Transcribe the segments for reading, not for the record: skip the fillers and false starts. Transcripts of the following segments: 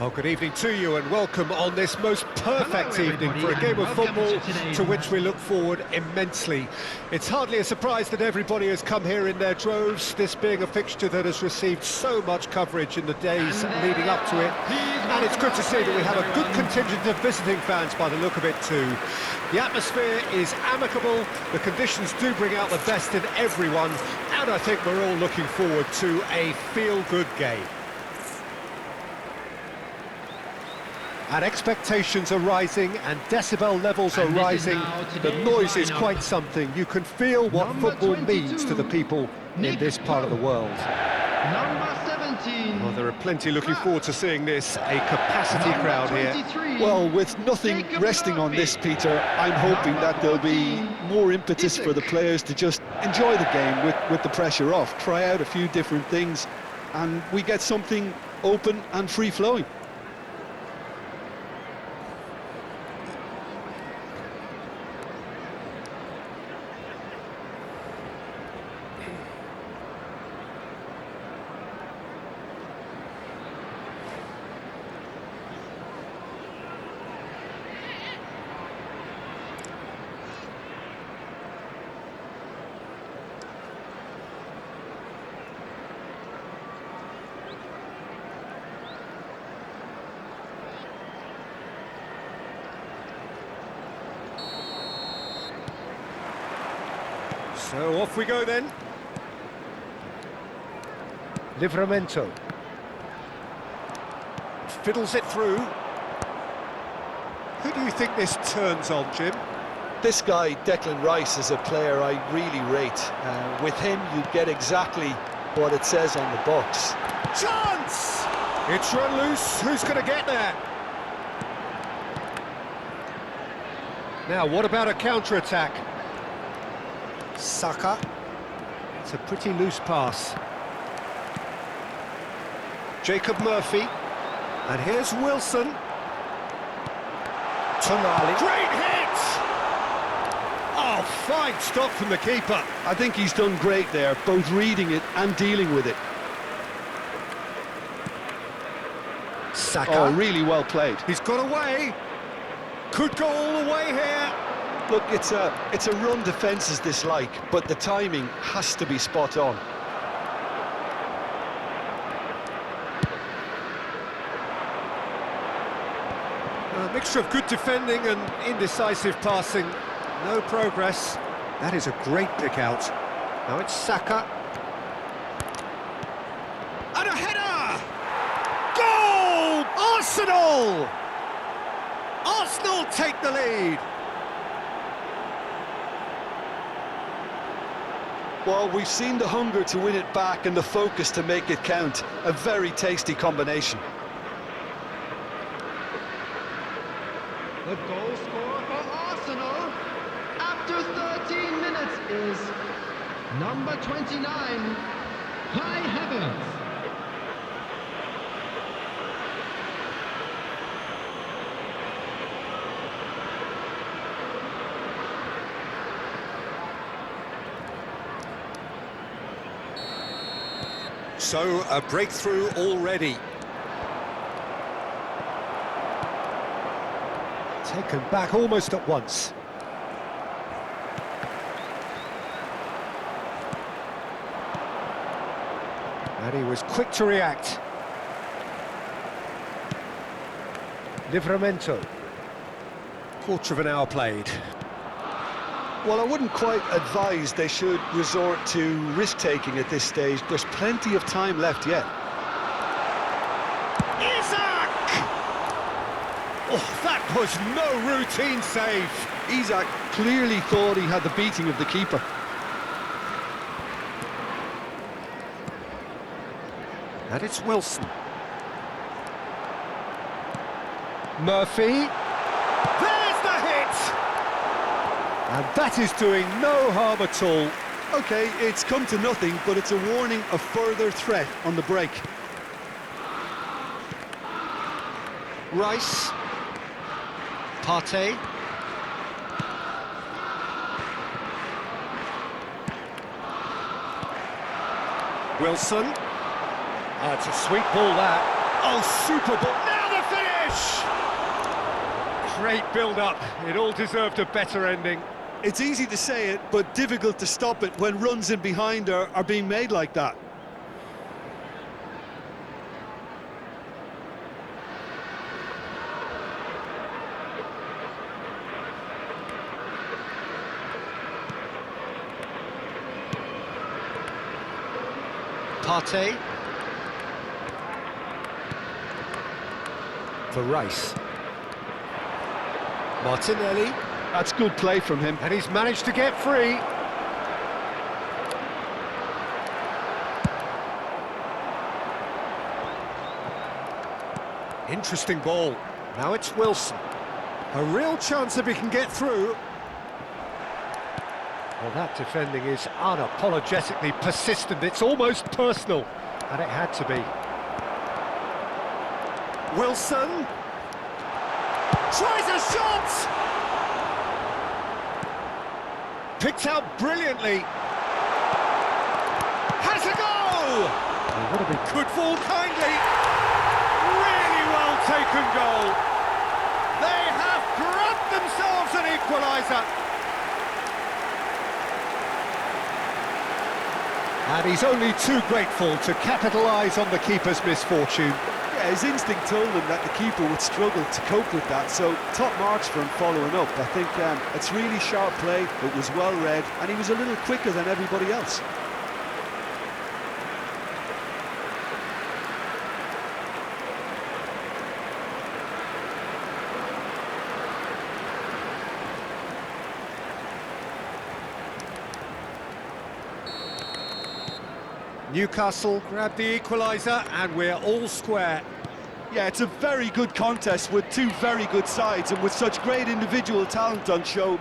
Oh, good evening to you and welcome on this most perfect evening for a game of football to which we look forward immensely. It's hardly a surprise that everybody has come here in their droves, this being a fixture that has received so much coverage in the days leading up to it. And it's good to see that we have a good contingent of visiting fans by the look of it too. The atmosphere is amicable, the conditions do bring out the best in everyone, and I think we're all looking forward to a feel-good game. And expectations are rising and decibel levels are rising. The noise is quite something. You can feel what football means to the people in this part of the world. Number 17. Well, there are plenty looking forward to seeing this, a capacity crowd here. Well, with nothing resting on this, Peter, I'm hoping that there'll be more impetus for the players to just enjoy the game with the pressure off, try out a few different things, and we get something open and free-flowing. So off we go then. Livramento. Fiddles it through. Who do you think this turns on, Jim? This guy, Declan Rice, is a player I really rate. With him, you get exactly what it says on the box. Chance! It's run loose. Who's going to get there? Now, what about a counter-attack? Saka. It's a pretty loose pass. Jacob Murphy. And here's Wilson. Tonali. Great hit! Oh, fine stop from the keeper. I think he's done great there, both reading it and dealing with it. Saka. Oh, really well played. He's got away. Could go all the way here. Look, it's a run defence is dislike, but the timing has to be spot on. A mixture of good defending and indecisive passing. No progress. That is a great pick out. Now it's Saka. And a header! Goal! Arsenal! Arsenal take the lead. Well, we've seen the hunger to win it back and the focus to make it count. A very tasty combination. The goal scorer for Arsenal after 13 minutes is number 29, Kai Havertz. So, a breakthrough already. Taken back almost at once. And he was quick to react. Livramento. Quarter of an hour played. Well, I wouldn't quite advise they should resort to risk-taking at this stage. There's plenty of time left yet. Isak! Oh, that was no routine save. Isak clearly thought he had the beating of the keeper. And it's Wilson. Murphy. There's the hit! And that is doing no harm at all. OK, it's come to nothing, but it's a warning of further threat on the break. Rice. Partey. Wilson. It's a sweet ball, that. Oh, super ball. Now the finish! Great build-up. It all deserved a better ending. It's easy to say it, but difficult to stop it when runs in behind are being made like that. Partey. For Rice. Martinelli. That's good play from him. And he's managed to get free. Interesting ball. Now it's Wilson. A real chance if he can get through. Well, that defending is unapologetically persistent. It's almost personal. And it had to be. Wilson. Tries a shot! Picked out brilliantly. Has a go! It would have been good ball kindly. Really well taken goal. They have grabbed themselves an equaliser. And he's only too grateful to capitalise on the keeper's misfortune. Yeah, his instinct told him that the keeper would struggle to cope with that, so top marks for him following up. I think it's really sharp play, it was well read, and he was a little quicker than everybody else. Newcastle grabbed the equaliser and we're all square. Yeah, it's a very good contest with two very good sides, and with such great individual talent on show,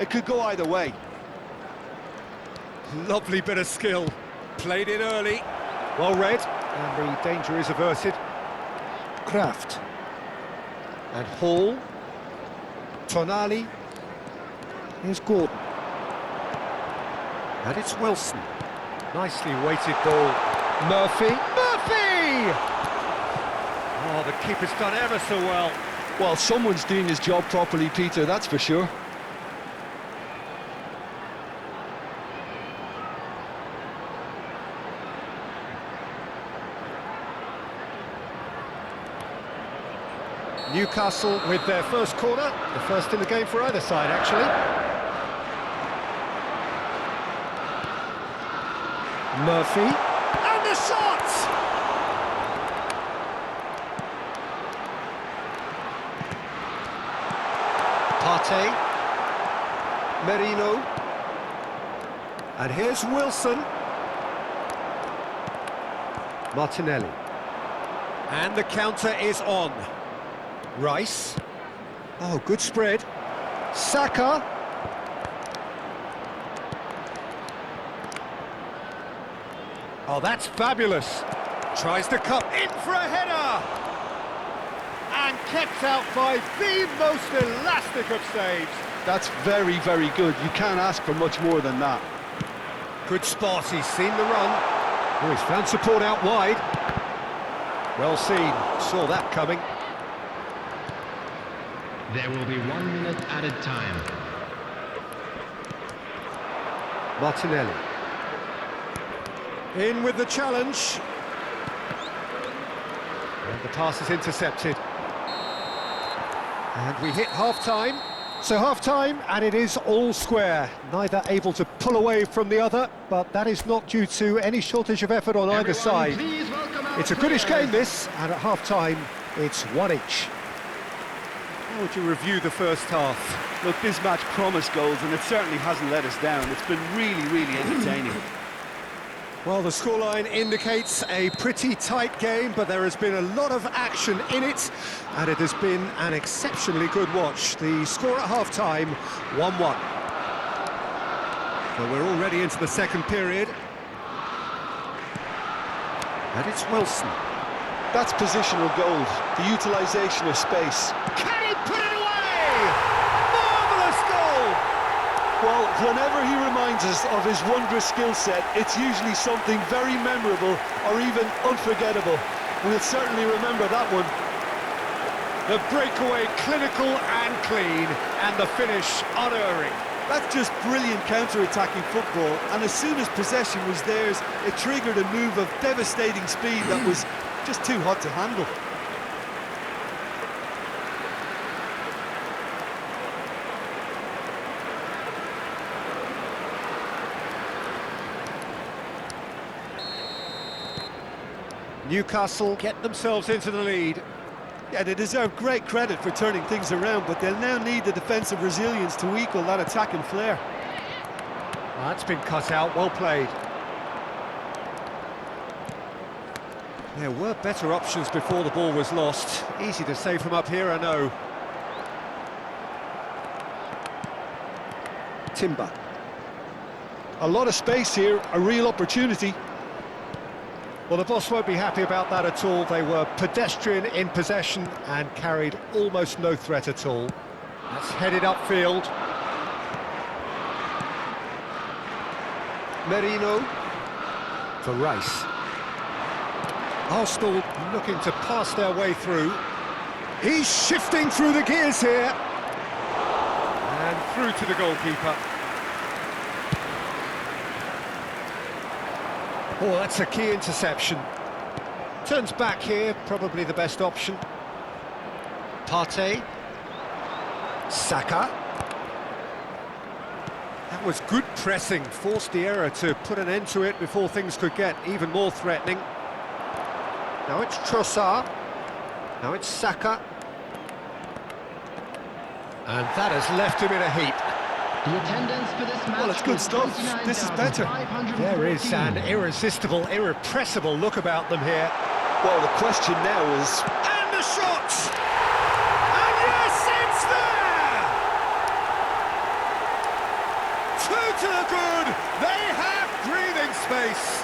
it could go either way. Lovely bit of skill. Played it early. Well read, and the danger is averted. Kraft. And Hall. Tonali. Here's Gordon. And it's Wilson. Nicely weighted ball. Murphy. Murphy! Oh, the keeper's done ever so well. Well, someone's doing his job properly, Peter, that's for sure. Newcastle with their first corner. The first in the game for either side, actually. Murphy, and the shot! Partey, Merino, and here's Wilson. Martinelli, and the counter is on. Rice, oh, good spread. Saka. Oh, that's fabulous. Tries to cut in for a header. And kept out by the most elastic of saves. That's very, very good. You can't ask for much more than that. Good spot, he's seen the run. Oh, he's found support out wide. Well seen, saw that coming. There will be 1 minute added time. Martinelli. In with the challenge. And the pass is intercepted. And we hit half-time. So half-time, and it is all square. Neither able to pull away from the other, but that is not due to any shortage of effort on either side. It's a goodish game, this, and at half-time, it's one each. How would you review the first half? Look, this match promised goals, and it certainly hasn't let us down. It's been really, really entertaining. Well, the scoreline indicates a pretty tight game, but there has been a lot of action in it, and it has been an exceptionally good watch. The score at half-time, 1-1. So we're already into the second period. And it's Wilson. That's positional gold, the utilisation of space. Can he put it away? Marvellous goal! Well, whenever he reminds us of his wondrous skill set, it's usually something very memorable or even unforgettable. We'll certainly remember that one. The breakaway clinical and clean, and the finish unerring. That's just brilliant counter-attacking football, and as soon as possession was theirs, it triggered a move of devastating speed that was just too hot to handle. Newcastle get themselves into the lead. Yeah, they deserve great credit for turning things around, but they'll now need the defensive resilience to equal that attacking flair. Well, that's been cut out, well played. There were better options before the ball was lost. Easy to say from up here, I know. Timber. A lot of space here, a real opportunity. Well, the boss won't be happy about that at all. They were pedestrian in possession and carried almost no threat at all. That's headed upfield. Merino for Rice. Arsenal looking to pass their way through. He's shifting through the gears here. And through to the goalkeeper. Oh, that's a key interception. Turns back here, probably the best option. Partey. Saka. That was good pressing, forced the error to put an end to it before things could get even more threatening. Now it's Trossard. Now it's Saka. And that has left him in a heap. The attendance for this match. Well, it's good stuff. This is better. There is an irresistible, irrepressible look about them here. Well, the question now is... And the shot! And yes, it's there! Two to the good! They have breathing space!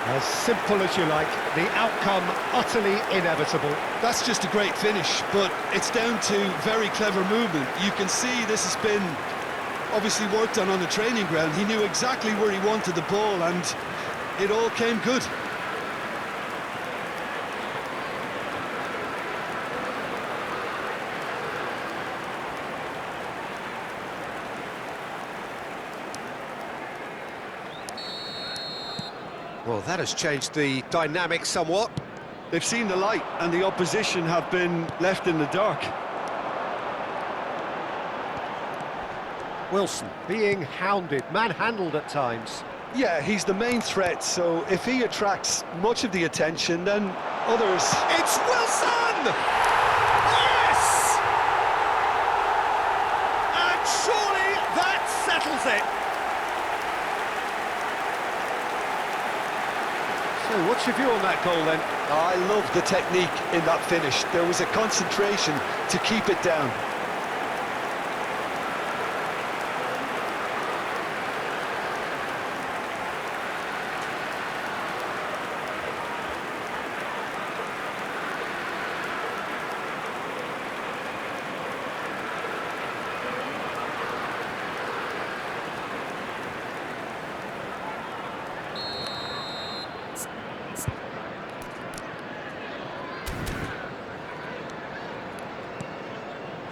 As simple as you like, the outcome utterly inevitable. That's just a great finish, but it's down to very clever movement. You can see this has been obviously worked on the training ground. He knew exactly where he wanted the ball, and it all came good. Well, that has changed the dynamic somewhat. They've seen the light, and the opposition have been left in the dark. Wilson being hounded, manhandled at times. Yeah, he's the main threat, so if he attracts much of the attention, then others... It's Wilson! Yes! And surely that settles it. So what's your view on that goal then? I love the technique in that finish. There was a concentration to keep it down.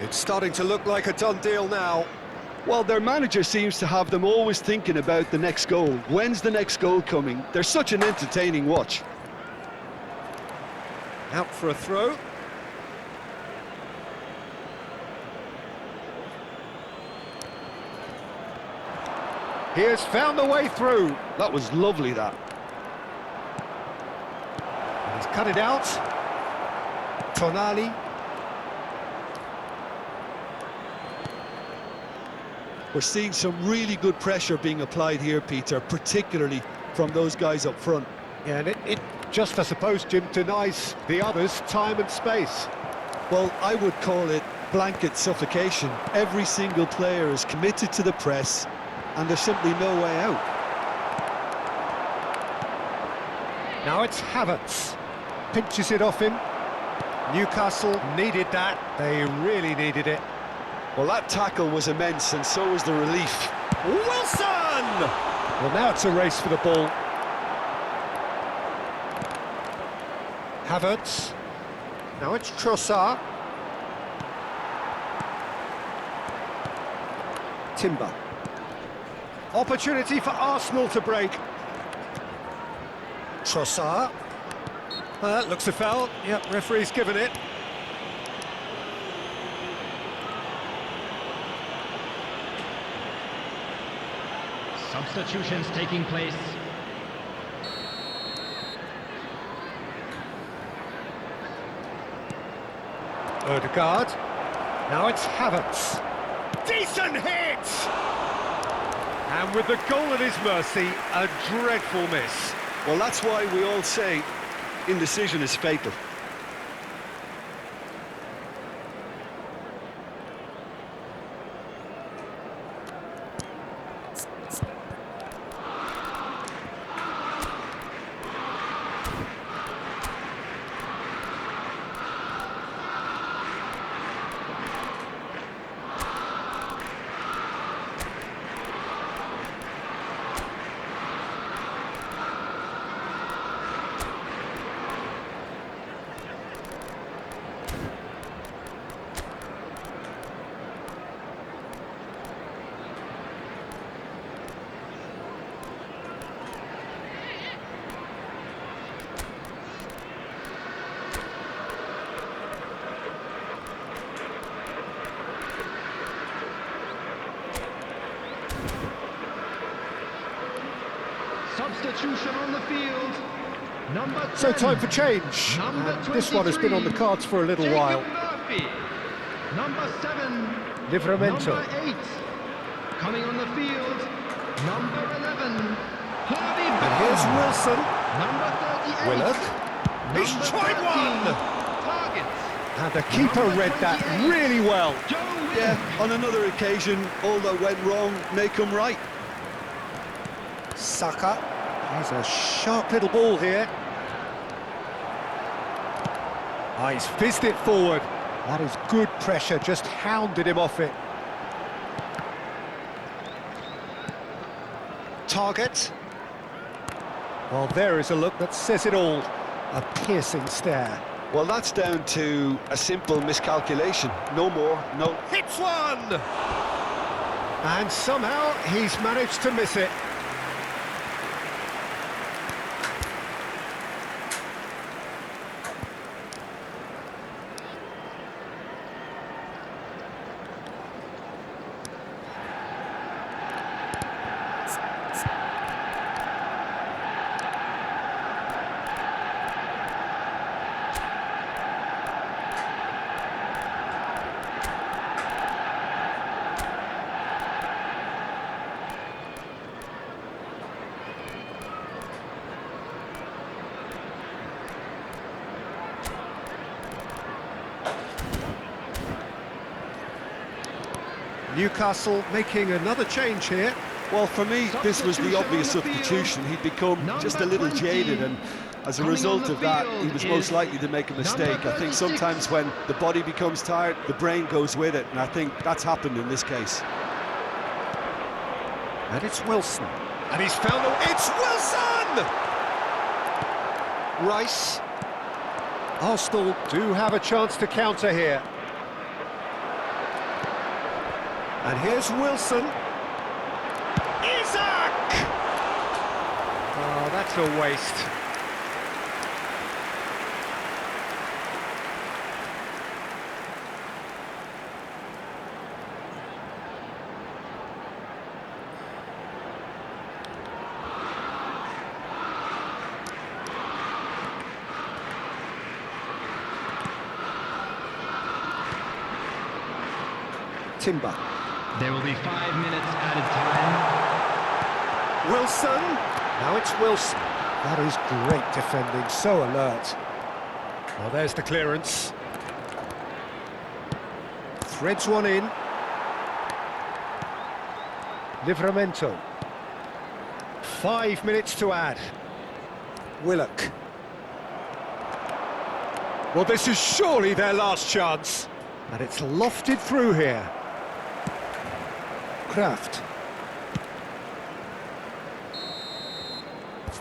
It's starting to look like a done deal now. Well, their manager seems to have them always thinking about the next goal. When's the next goal coming? They're such an entertaining watch. Out for a throw. He has found the way through. That was lovely, that. And he's cut it out. Tonali. We're seeing some really good pressure being applied here, Peter, particularly from those guys up front. Yeah, and it just, I suppose, Jim, denies the others time and space. Well, I would call it blanket suffocation. Every single player is committed to the press, and there's simply no way out. Now it's Havertz. Pinches it off him. Newcastle needed that. They really needed it. Well, that tackle was immense, and so was the relief. Wilson! Well, now it's a race for the ball. Havertz. Now it's Trossard. Timber. Opportunity for Arsenal to break. Trossard. Looks a foul. Yep, referee's given it. Substitutions taking place. Odegaard. Now it's Havertz. Decent hit! And with the goal at his mercy, a dreadful miss. Well, that's why we all say indecision is fatal. Substitution on the field. Number 10. So time for change. This one has been on the cards for a little while. Murphy. Number 7. Livramento. Number 8. Coming on the field. Number 11. And here's Wilson. Number 38. Willock. He's Number tried 13. one! Targets. And the keeper read that really well. Yeah, on another occasion, all that went wrong may come right. Saka. Here's a sharp little ball here. He's fizzed it forward. That is good pressure, just hounded him off it. Target. Well, there is a look that says it all. A piercing stare. Well, that's down to a simple miscalculation. No more, no. Hits one! And somehow he's managed to miss it. Newcastle making another change here. Well, for me, this was the obvious substitution. He'd become just a little jaded, and as a result of that, he was most likely to make a mistake. I think sometimes when the body becomes tired, the brain goes with it, and I think that's happened in this case. And it's Wilson. And he's found a... It's Wilson! Rice. Arsenal do have a chance to counter here. And here's Wilson. Isaac! Oh, that's a waste. Timber. There will be 5 minutes added time. Wilson. Now it's Wilson. That is great defending, so alert. Well, there's the clearance. Threads one in. Livramento. 5 minutes to add. Willock. Well, this is surely their last chance. And it's lofted through here. Kraft.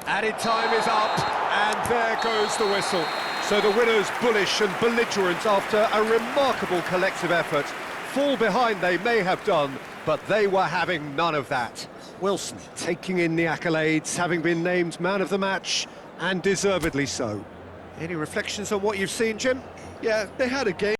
Added time is up, and there goes the whistle. So the winners bullish and belligerent after a remarkable collective effort. Fall behind they may have done, but they were having none of that. Wilson taking in the accolades, having been named man of the match, and deservedly so. Any reflections on what you've seen, Jim? Yeah, they had a game.